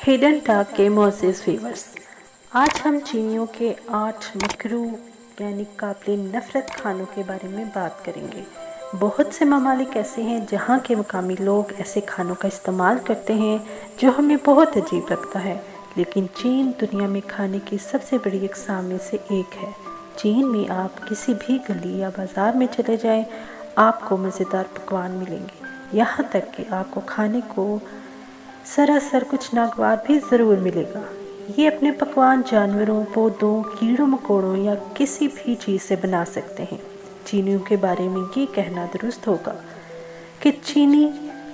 Hidden talk के मोअज़्ज़िज़ viewers, आज हम चीनियों के 8 मकरूह यानी काबिल नफ़रत खानों के बारे में बात करेंगे। बहुत से ममालिक ऐसे हैं जहाँ के मकामी लोग ऐसे खानों का इस्तेमाल करते हैं जो हमें बहुत अजीब लगता है, लेकिन चीन दुनिया में खाने की सबसे बड़ी अक़साम में से एक है। चीन में आप किसी भी गली या बाज़ार में चले जाएं, आपको मज़ेदार पकवान मिलेंगे। यहाँ तक कि आपको खाने को सरासर कुछ नागवार भी ज़रूर मिलेगा। ये अपने पकवान जानवरों, पौधों, कीड़ों मकोड़ों या किसी भी चीज़ से बना सकते हैं। चीनियों के बारे में ये कहना दुरुस्त होगा कि चीनी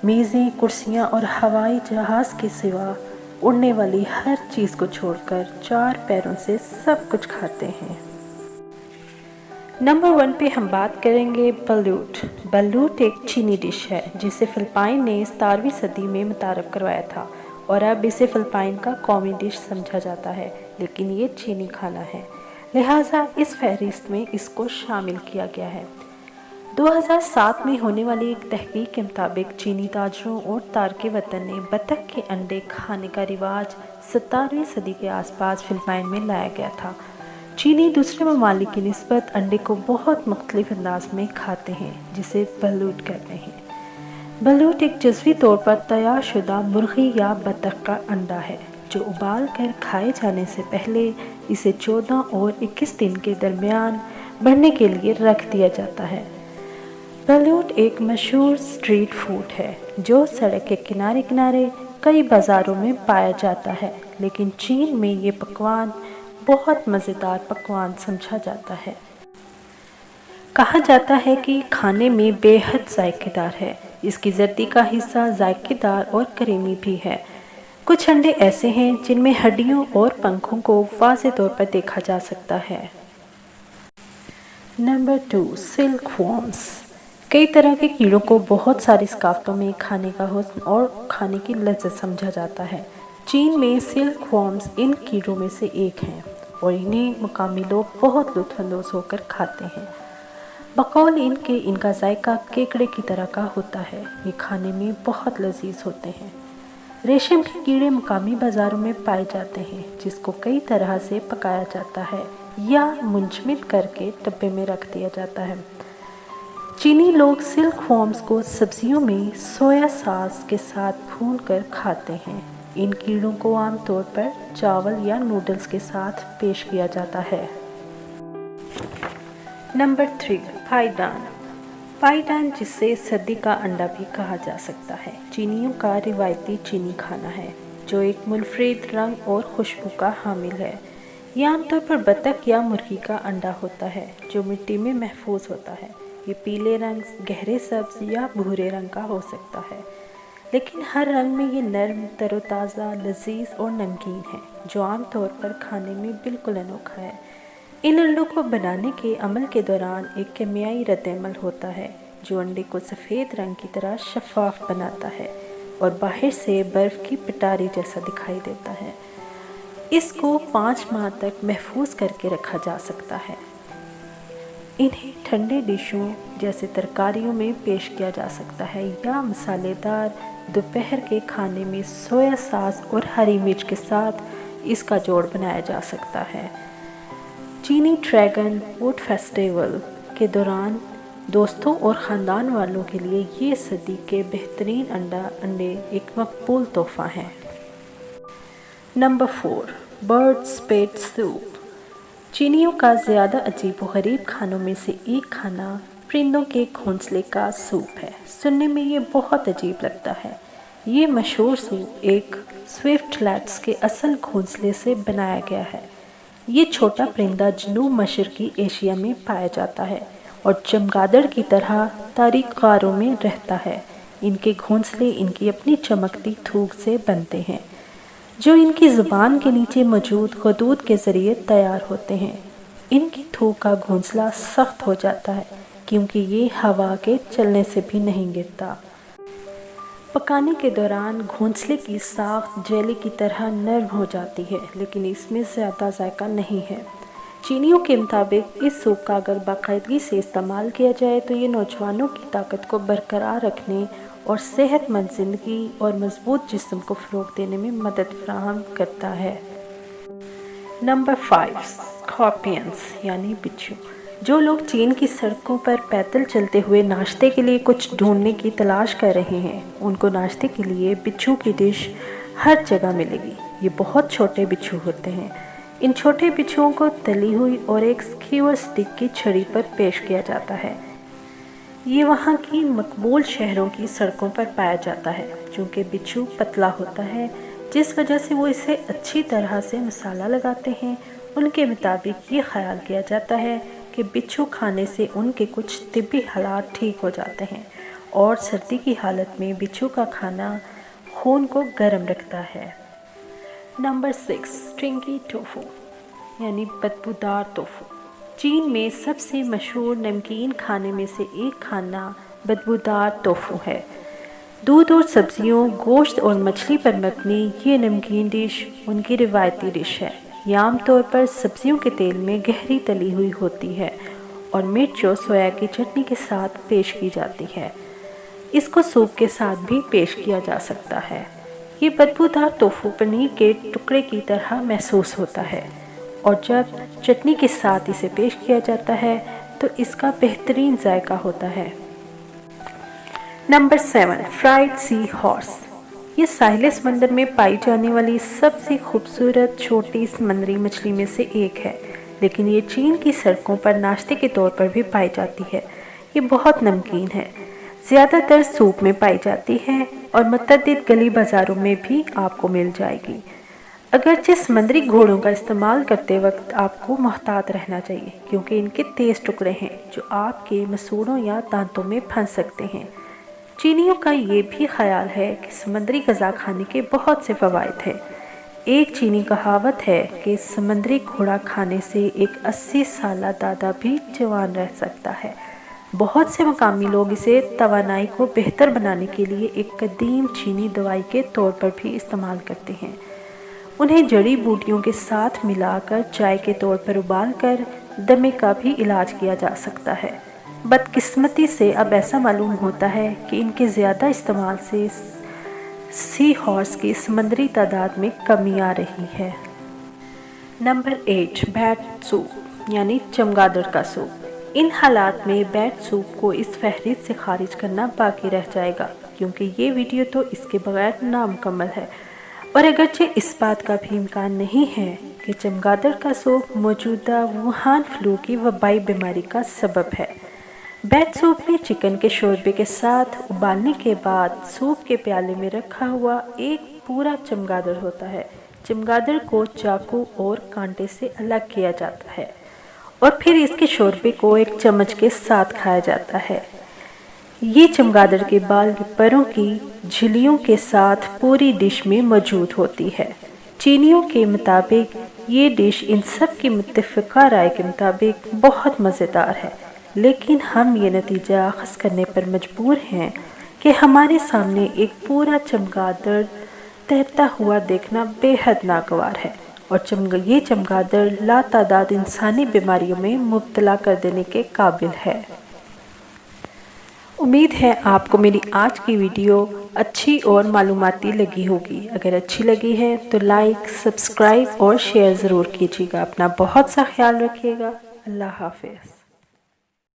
मेज़ें, कुर्सियाँ और हवाई जहाज़ के सिवा उड़ने वाली हर चीज़ को छोड़कर 4 पैरों से सब कुछ खाते हैं। नंबर 1 पे हम बात करेंगे बलूट। बलूट एक चीनी डिश है जिसे फ़िलिपाइन ने 17वीं सदी में मुतारफ़ करवाया था और अब इसे फ़िलिपाइन का कौमी डिश समझा जाता है, लेकिन ये चीनी खाना है, लिहाजा इस फहरिस्त में इसको शामिल किया गया है। 2007 में होने वाली एक तहकीक के मुताबिक चीनी ताजरों और तारके वतन ने बतख के अंडे खाने का रिवाज 17वीं सदी के आसपास फ़िलिपाइन में लाया गया था। चीनी दूसरे ममालिक की निस्बत अंडे को बहुत मुख्तलिफ अंदाज में खाते हैं, जिसे बलूट कहते हैं। बलूट एक जज़वी तौर पर तैयार शुदा मुर्गी या बतख का अंडा है जो उबाल कर खाए जाने से पहले इसे 14 और 21 दिन के दरमियान बढ़ने के लिए रख दिया जाता है। बलूट एक मशहूर स्ट्रीट फूड है जो सड़क के किनारे किनारे कई बाज़ारों में पाया जाता है, लेकिन चीन में ये पकवान बहुत मज़ेदार पकवान समझा जाता है। कहा जाता है कि खाने में बेहद जायकेदार है। इसकी जर्दी का हिस्सा जायकेदार और करीमी भी है। कुछ अंडे ऐसे हैं जिनमें हड्डियों और पंखों को वाज़े तौर पर देखा जा सकता है। Number 2, silk worms. कई तरह के कीड़ों को बहुत सारी सकाफ़तों में खाने का हुस्न और खाने की लज्जत समझा जाता है। चीन में सिल्क वॉर्म्स इन कीड़ों में से एक हैं और इन्हें मुकामी लोग बहुत लुत्फ़अंदोज़ होकर खाते हैं। बकौल इनके इनका जायका केकड़े की तरह का होता है। ये खाने में बहुत लजीज होते हैं। रेशम के कीड़े मुकामी बाज़ारों में पाए जाते हैं, जिसको कई तरह से पकाया जाता है या मुंजमद करके डब्बे में रख दिया जाता है। चीनी लोग सिल्क वॉर्म्स को सब्जियों में सोया सॉस के साथ भून कर खाते हैं। इन कीड़ों को आमतौर पर चावल या नूडल्स के साथ पेश किया जाता है। नंबर 3, पाइडान। पाइडान, जिसे सर्दी का अंडा भी कहा जा सकता है, चीनियों का रिवायती चीनी खाना है जो एक मुनफरिद रंग और खुशबू का हामिल है। यह आमतौर पर बतख या मुर्गी का अंडा होता है जो मिट्टी में महफूज होता है। ये पीले रंग, गहरे सब्ज या भूरे रंग का हो सकता है, लेकिन हर रंग में ये नरम, तरोताज़ा, लजीज और नमकीन है, जो आमतौर पर खाने में बिल्कुल अनोखा है। इन अंडों को बनाने के अमल के दौरान एक केमियाई रद्द-ए-अमल होता है जो अंडे को सफ़ेद रंग की तरह शफाफ बनाता है और बाहर से बर्फ़ की पिटारी जैसा दिखाई देता है। इसको 5 माह तक महफूज करके रखा जा सकता है। इन्हें ठंडे डिशों जैसे तरकारियों में पेश किया जा सकता है या मसालेदार दोपहर के खाने में सोया सॉस और हरी मिर्च के साथ इसका जोड़ बनाया जा सकता है। चीनी ड्रैगन फूड फेस्टिवल के दौरान दोस्तों और ख़ानदान वालों के लिए ये सदी के बेहतरीन अंडे एक मकबूल तोहफ़ा है। Number 4, bird स्पेट soup. चीनियों का ज़्यादा अजीब व गरीब खानों में से एक खाना परिंदों के घोंसले का सूप है। सुनने में ये बहुत अजीब लगता है। ये मशहूर सूप एक स्विफ्टलेट्स के असल घोंसले से बनाया गया है। ये छोटा परिंदा जनूब मशरकी एशिया में पाया जाता है और चमगादड़ की तरह तारीक गारों में रहता है। इनके घोंसले इनकी अपनी चमकती थूक से बनते हैं जो इनकी ज़ुबान के नीचे मौजूद खदूद के ज़रिए तैयार होते हैं। इनकी थूक का घोंसला सख्त हो जाता है क्योंकि ये हवा के चलने से भी नहीं गिरता। पकाने के दौरान घोंसले की साख्त जेली की तरह नरम हो जाती है, लेकिन इसमें ज़्यादा जायका नहीं है। चीनियों के मुताबिक इस सूप का अगर बाकायदगी से इस्तेमाल किया जाए तो ये नौजवानों की ताकत को बरकरार रखने और सेहतमंद ज़िंदगी और मजबूत जिस्म को फ़रोग़ देने में मदद फराहम करता है। नंबर 5, स्कॉर्पियंस यानी बिच्छू। जो लोग चीन की सड़कों पर पैदल चलते हुए नाश्ते के लिए कुछ ढूंढने की तलाश कर रहे हैं, उनको नाश्ते के लिए बिच्छू की डिश हर जगह मिलेगी। ये बहुत छोटे बिच्छू होते हैं। इन छोटे बिच्छुओं को तली हुई और एक स्कीवर स्टिक की छड़ी पर पेश किया जाता है। ये वहाँ की मकबूल शहरों की सड़कों पर पाया जाता है। चूँकि बिच्छू पतला होता है, जिस वजह से वो इसे अच्छी तरह से मसाला लगाते हैं। उनके मुताबिक ये ख्याल किया जाता है कि बिच्छू खाने से उनके कुछ तिब्बी हालात ठीक हो जाते हैं और सर्दी की हालत में बिच्छू का खाना खून को गर्म रखता है। नंबर 6, स्ट्रिंगी टोफू यानी बदबूदार टोफू। चीन में सबसे मशहूर नमकीन खाने में से एक खाना बदबूदार टोफू है। दूध और सब्जियों, गोश्त और मछली पर मबनी ये नमकीन डिश उनकी रिवायती डिश है। ये आमतौर पर सब्जियों के तेल में गहरी तली हुई होती है और मिर्च और सोया की चटनी के साथ पेश की जाती है। इसको सूप के साथ भी पेश किया जा सकता है। ये बदबूदार टोफू पनीर के टुकड़े की तरह महसूस होता है और जब चटनी के साथ इसे पेश किया जाता है तो इसका बेहतरीन जायका होता है। Number 7, fried sea horse. ये साहिल समंदर में पाई जाने वाली सबसे खूबसूरत छोटी समुद्री मछली में से एक है, लेकिन ये चीन की सड़कों पर नाश्ते के तौर पर भी पाई जाती है। ये बहुत नमकीन है, ज़्यादातर सूप में पाई जाती है और मुतअद्दिद गली बाज़ारों में भी आपको मिल जाएगी। अगरचे समुद्री घोड़ों का इस्तेमाल करते वक्त आपको मोहतात रहना चाहिए, क्योंकि इनके तेज़ टुकड़े हैं जो आपके मसूड़ों या दांतों में फंस सकते हैं। चीनियों का ये भी ख्याल है कि समुद्री ग़िज़ा खाने के बहुत से फ़वाइद हैं। एक चीनी कहावत है कि समुद्री घोड़ा खाने से एक 80 साला दादा भी जवान रह सकता है। बहुत से मकामी लोग इसे तवानाई को बेहतर बनाने के लिए एक कदीम चीनी दवाई के तौर पर भी इस्तेमाल करते हैं। उन्हें जड़ी बूटियों के साथ मिलाकर चाय के तौर पर उबालकर दमे का भी इलाज किया जा सकता है। बदकिस्मती से अब ऐसा मालूम होता है कि इनके ज़्यादा इस्तेमाल से सी हॉर्स की समुद्री तादाद में कमी आ रही है। नंबर 8, बैट सूप यानी चमगादड़ का सूप। इन हालात में बैट सूप को इस फहरिस्त से खारिज करना बाकी रह जाएगा, क्योंकि ये वीडियो तो इसके बगैर नामुकम्मल है। और अगरचे इस बात का भी इम्कान नहीं है कि चमगादड़ का सूप मौजूदा वुहान फ्लू की वबाई बीमारी का सबब है। बैट सूप में चिकन के शोरबे के साथ उबालने के बाद सूप के प्याले में रखा हुआ एक पूरा चमगादड़ होता है। चमगादड़ को चाकू और कांटे से अलग किया जाता है और फिर इसके शोरबे को एक चम्मच के साथ खाया जाता है। ये चमगादड़ के बाल के परों की झिल्लियों के साथ पूरी डिश में मौजूद होती है। चीनियों के मुताबिक ये डिश इन सब की मुत्तफ़िक़ा राय के मुताबिक बहुत मज़ेदार है, लेकिन हम ये नतीजा अख़ज़ करने पर मजबूर हैं कि हमारे सामने एक पूरा चमगादड़ तैरता हुआ देखना बेहद नागवार है और ये चमगादड़ लातादाद इंसानी बीमारियों में मुब्तला कर देने के काबिल है। उम्मीद है आपको मेरी आज की वीडियो अच्छी और मालूमाती लगी होगी। अगर अच्छी लगी है तो लाइक, सब्सक्राइब और शेयर ज़रूर कीजिएगा। अपना बहुत सा ख्याल रखिएगा। अल्लाह हाफ़िज़।